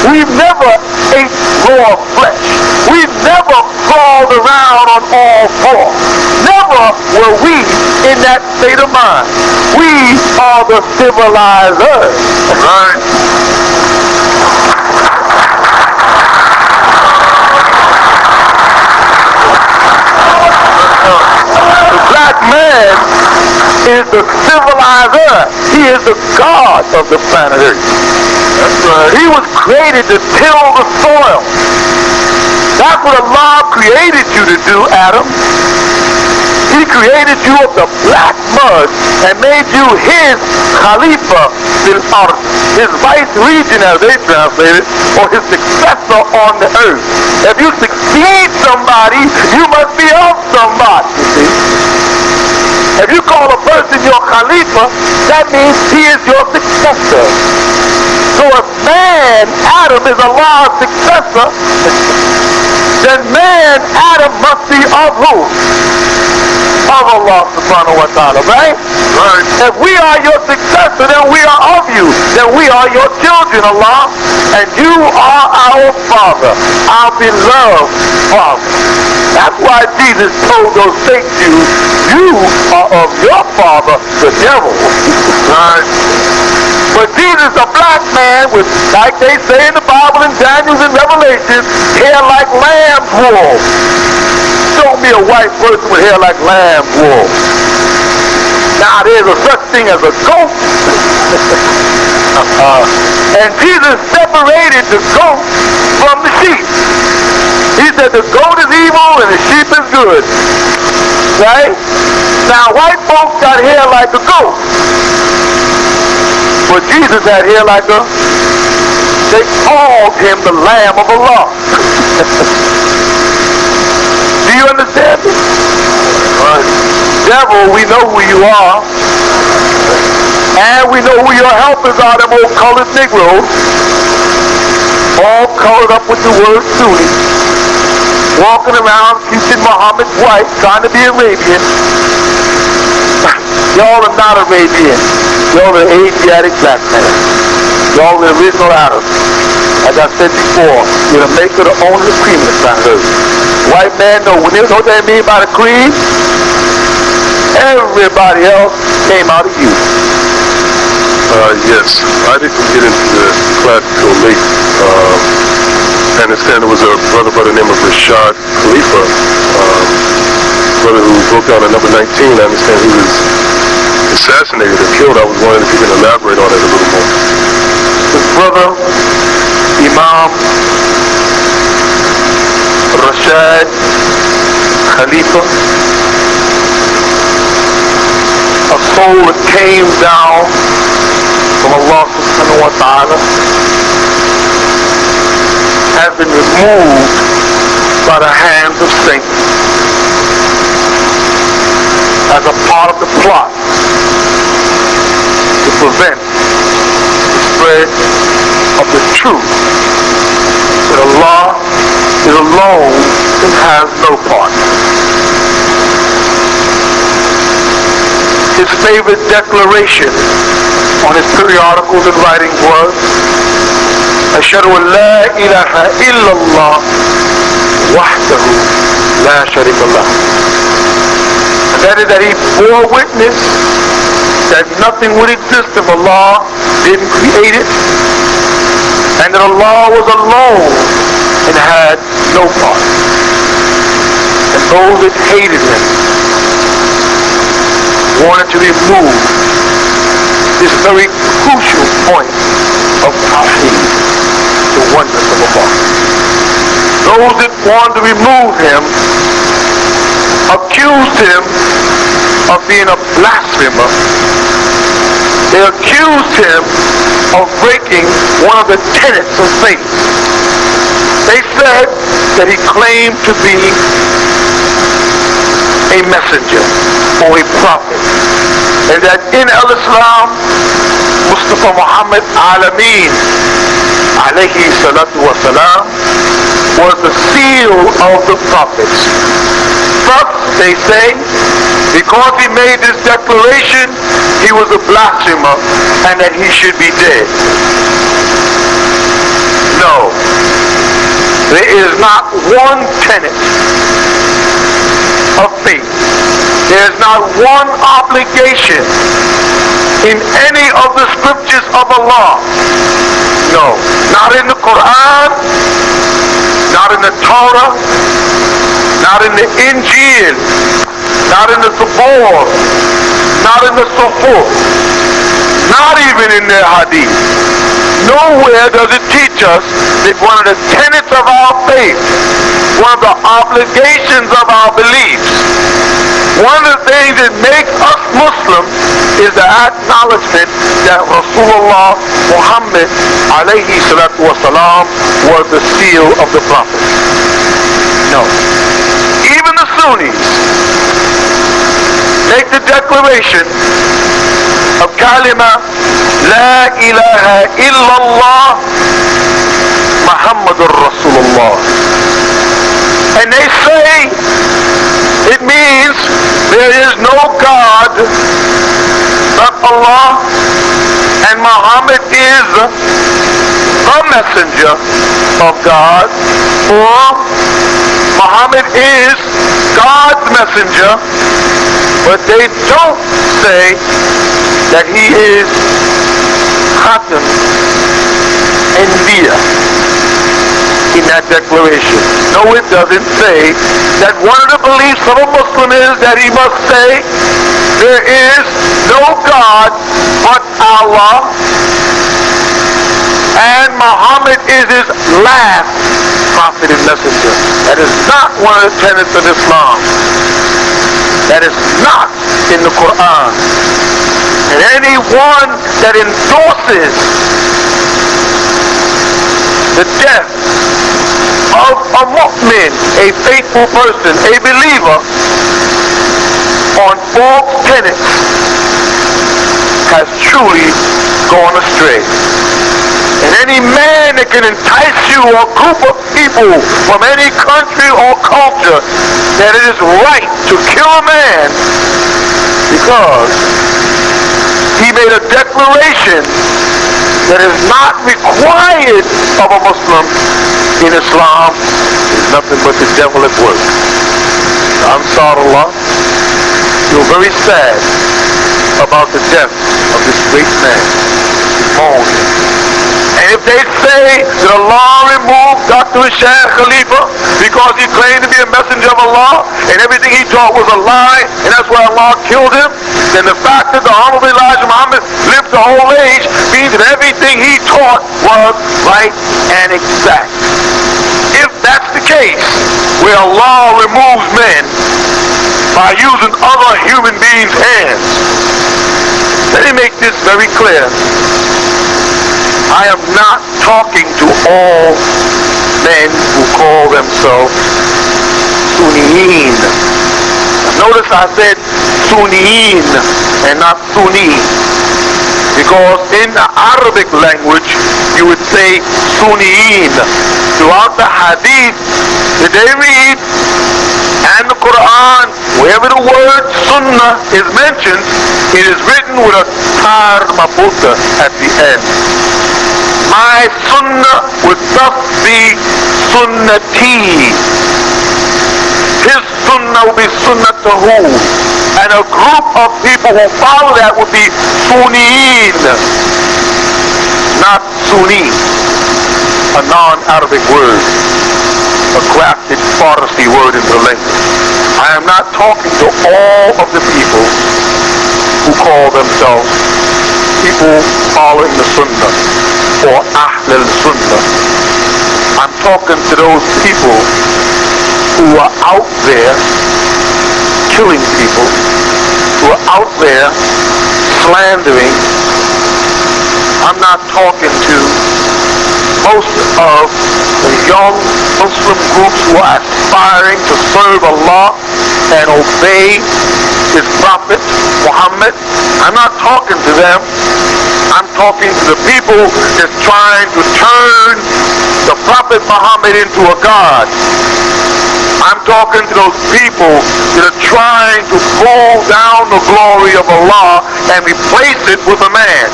We've never ate raw flesh. We've never crawled around on all fours. Never were we in that state of mind. We are the civilizers. Right? The black man is the civilizer. He is the God of the planet Earth. That's right. He was created to till the soil. That's what Allah created you to do, Adam. He created you of the black mud and made you his Khalifa fil ard, his vice regent, as they translate it, or his successor on the earth. If you succeed somebody somebody, you must be of somebody, you see. If you call a person your Khalifa, that means he is your successor. So if man, Adam, is Allah's successor, then man, Adam, must be of who? Of Allah subhanahu wa ta'ala, right? Right. If we are your successor, then we are of you. Then we are your children, Allah. And you are our Father, our beloved Father. That's why Jesus told those fake Jews, you are of your father, the devil. Right. But Jesus, a black man with, like they say in the Bible and Daniel's and Revelation, hair like lamb's wool. Show me a white person with hair like lamb's wool. Now there's a such thing as a goat. And Jesus separated the goat from the sheep. He said the goat is evil and the sheep is good. Right? Now white folks got hair like a goat. But Jesus had hair like a, they called him the Lamb of Allah. Do you understand me? Devil, we know who you are. And we know who your helpers are, them old colored Negroes. All colored up with the word Sunni. Walking around teaching Muhammad's wife, trying to be Arabian. Y'all are not Arabian. Y'all are Asiatic black men. Y'all are the original Arabs. As I said before, you're the maker, the owner, the cream of the planet. White man, know what they mean by the cream? Everybody else came out of you. Yes, I didn't get into the class till late. I understand there was a brother by the name of Rashad Khalifa, brother who broke down at number 19. I understand he was assassinated or killed. I was wondering if you can elaborate on it a little more. His brother, Imam Rashad Khalifa, a soul that came down from Allah subhanahu wa ta'ala, has been removed by the hands of Satan as a part of the plot to prevent the spread of the truth that Allah is alone and has no part. His favorite declaration on his periodicals and writings was, أشهد أن لا إله إلا الله وحده لا شريك له. And that is that he bore witness that nothing would exist if Allah didn't create it, and that Allah was alone and had no part. And those that hated him wanted to remove this very crucial point of Tawheed, the oneness of Allah. Those that wanted to remove him accused him of being a blasphemer. They accused him of breaking one of the tenets of faith. They said that he claimed to be a messenger or a prophet, and that in al-Islam, Mustafa Muhammad Alameen alayhi salatu wa salam was the seal of the prophets. Thus, they say, because he made this declaration, he was a blasphemer and that he should be dead. No. There is not one tenet of faith. There is not one obligation in any of the scriptures of Allah. No. Not in the Quran, not in the Torah, not in the Injil, not in the Zabur, not in the Suhuf, not even in their Hadith. Nowhere does it teach us that one of the tenets of our faith, one of the obligations of our beliefs, one of the things that makes us Muslims is the acknowledgement that Rasulullah Muhammad alayhi salatu wa salam was the seal of the prophets. No. Sunnis make the declaration of kalima La ilaha illallah Muhammadur Rasulullah, and they say it means there is no God but Allah, and Muhammad is the messenger of God, or Muhammad is God's messenger, but they don't say that he is Khatam Anbiya in that declaration. No, it doesn't say that. One of the beliefs of a Muslim is that he must say there is no God but Allah, and Muhammad is his last prophet and messenger. That is not one of the tenets of Islam. That is not in the Quran. And anyone that endorses the death of a mu'min, a faithful person, a believer, on false tenets, has truly gone astray. And any man that can entice you, or a group of people from any country or culture, that it is right to kill a man because he made a declaration that is not required of a Muslim in Islam, is nothing but the devil at work. I'm sorry, Allah. Feel very sad about the death of this great man. And if they say that Allah removed Dr. Rashad Khalifa because he claimed to be a messenger of Allah and everything he taught was a lie, and that's why Allah killed him, then the fact that the Honorable Elijah Muhammad lived to old age means that everything he taught was right and exact. If that's the case, where Allah removes men by using other human beings' hands, let me make this very clear. I am not talking to all men who call themselves Sunniyin. Notice I said Sunniyin and not Sunni, because in the Arabic language you would say Sunniyin. Throughout the Hadith that they read and the Quran, wherever the word Sunnah is mentioned, it is written with a tar mabuta at the end. My Sunnah would thus be Sunnati. His Sunnah will be Sunnatahu. And a group of people who follow that would be Sunniyin, not Sunni, a non-Arabic word, a grafted Farsi word into the language. I am not talking to all of the people who call themselves people following the Sunnah or Ahl al-Sunnah. I'm talking to those people who are out there killing people, who are out there slandering. I'm not talking to most of the young Muslim groups who are aspiring to serve Allah and obey His Prophet Muhammad. I'm not talking to them. I'm talking to the people that's trying to turn the Prophet Muhammad into a god. I'm talking to those people that are trying to pull down the glory of Allah and replace it with a man.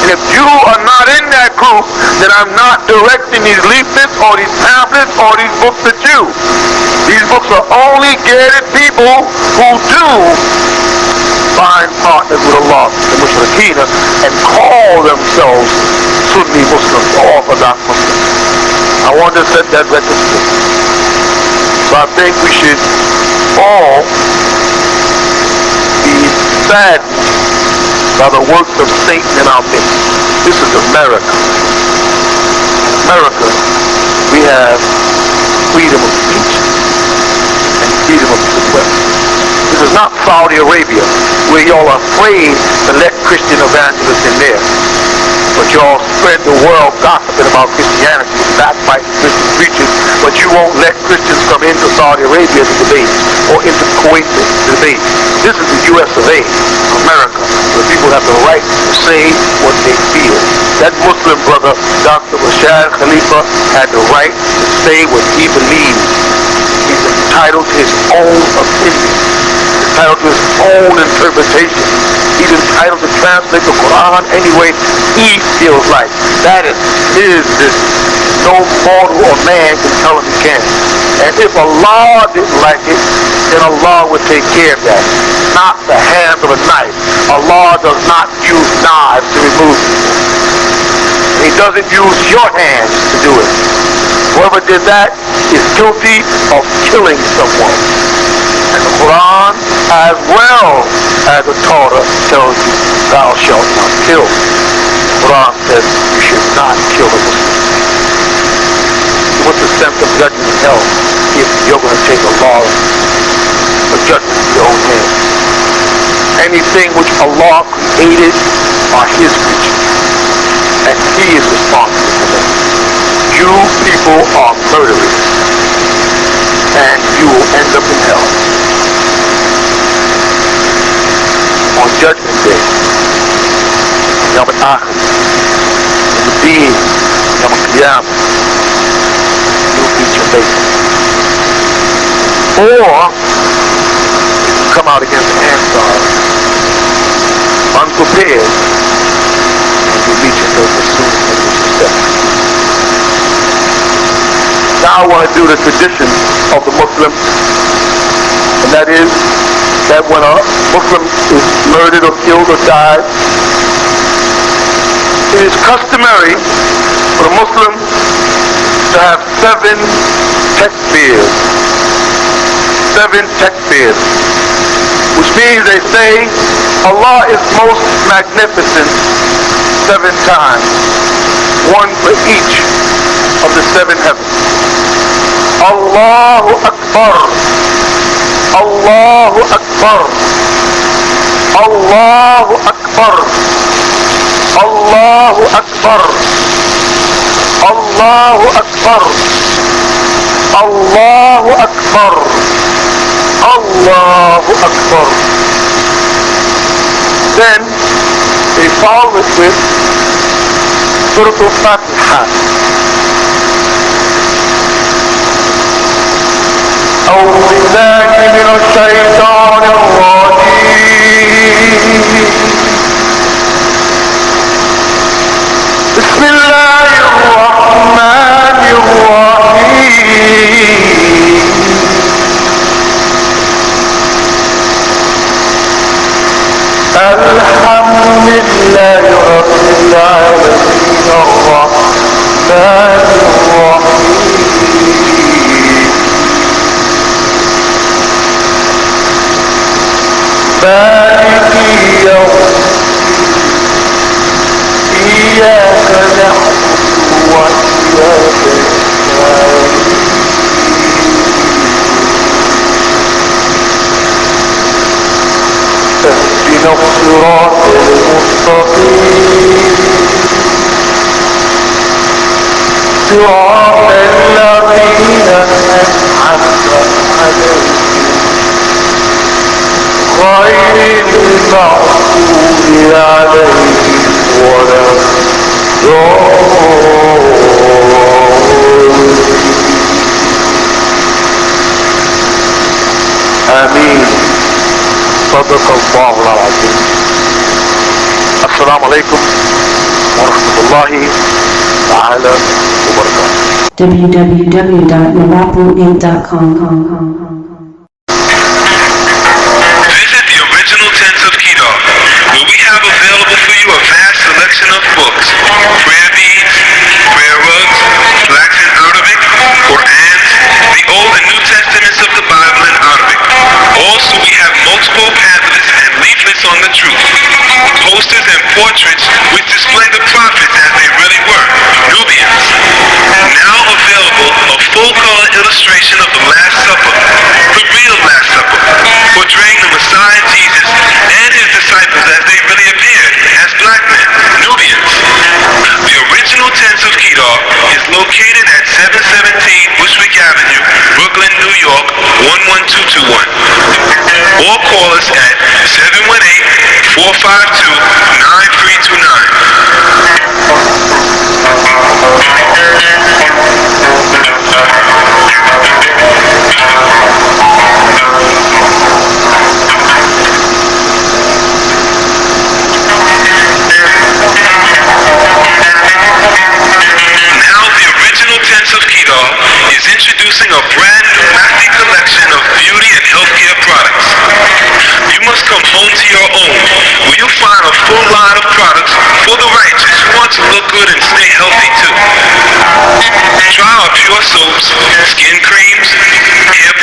And if you are not in that group, then I'm not directing these leaflets or these pamphlets or these books at you. These books are only geared at people who do find partners with Allah, the Mushrikeen, and call themselves Sunni Muslims or Orthodox Muslims. I want to set that record straight. So I think we should all be saddened by the works of Satan in our midst. This is America. America, we have freedom of speech and freedom of the press. This is not Saudi Arabia, where y'all are afraid to let Christian evangelists in there. But y'all spread the world gossiping about Christianity, backbiting Christian preachers, but you won't let Christians come into Saudi Arabia to debate or into Kuwait to debate. This is the US of A, America, where people have the right to say what they feel. That Muslim brother, Dr. Rashad Khalifa, had the right to say what he believes. He's entitled to his own opinion. He's entitled to his own interpretation. He's entitled to translate the Quran any way he feels like. That is his business. No mortal or man can tell him he can't. And if Allah didn't like it, then Allah would take care of that. Not the hand of a knife. Allah does not use knives to remove people. He doesn't use your hands to do it. Whoever did that is guilty of killing someone. And the Quran, as well as the Torah, tells you, thou shalt not kill. The Quran says you should not kill a Muslim. What's the sense of judgment in hell if you're going to take a law of judgment in your own hands? Anything which Allah created are His creatures, and He is responsible for them. You people are murderers, and you will end up in hell. On Judgment Day, Yom Al-Akhir, Yom Al-Din, Yom Al-Qiyamah, you'll meet your maker. Or, come out against the Ansar, unprepared, and you'll meet your maker soon as you step. Now I want to do the tradition of the Muslim, and that is that when a Muslim is murdered or killed or died, it is customary for the Muslim to have 7 takbirs. 7 takbirs. Which means they say Allah is most magnificent 7 times. 1 for each of the 7 heavens. Allahu Akbar. Allahu Akbar. Allahu Akbar. Allahu Akbar. Allahu Akbar. Allahu Akbar. Allahu Akbar. Then they follow it with Surah Al-Fatiha. أعوذ بالله من الشيطان الرجيم. بسم الله الرحمن الرحيم. الحمد لله رب العالمين الرحمن الرحيم مالك يوم إياك نعبد وإياك نستعين اهدنا الصراط المستقيم صراط الذين أنعمت عليهم غير المغضوب عليهم ولا الضالين. آمين. صدق الله العظيم. السلام عليكم ورحمة الله تعالى وبركاته. www.marapuinc.com. Visit the original tents of Kedar, where we have available for you a vast selection of books, prayer beads, prayer rugs, flax in Arabic, Qurans, the Old and New Testaments of the Bible in Arabic. Also, we have multiple pamphlets and leaflets on the truth, posters and portraits which display the prophets as they really were, Nubians. Now available, a full-color illustration of the Last Supper, the real Last Supper, portraying the Messiah Jesus and his disciples as they really appeared, as black men, Nubians. located at 717 Bushwick Avenue, Brooklyn, New York, 11221. Or call us at 718-452-9329. Is introducing a brand new Matthew collection of beauty and healthcare products. You must come home to your own, where you'll find a full line of products for the righteous who want to look good and stay healthy too. Try our pure soaps, skin creams, hair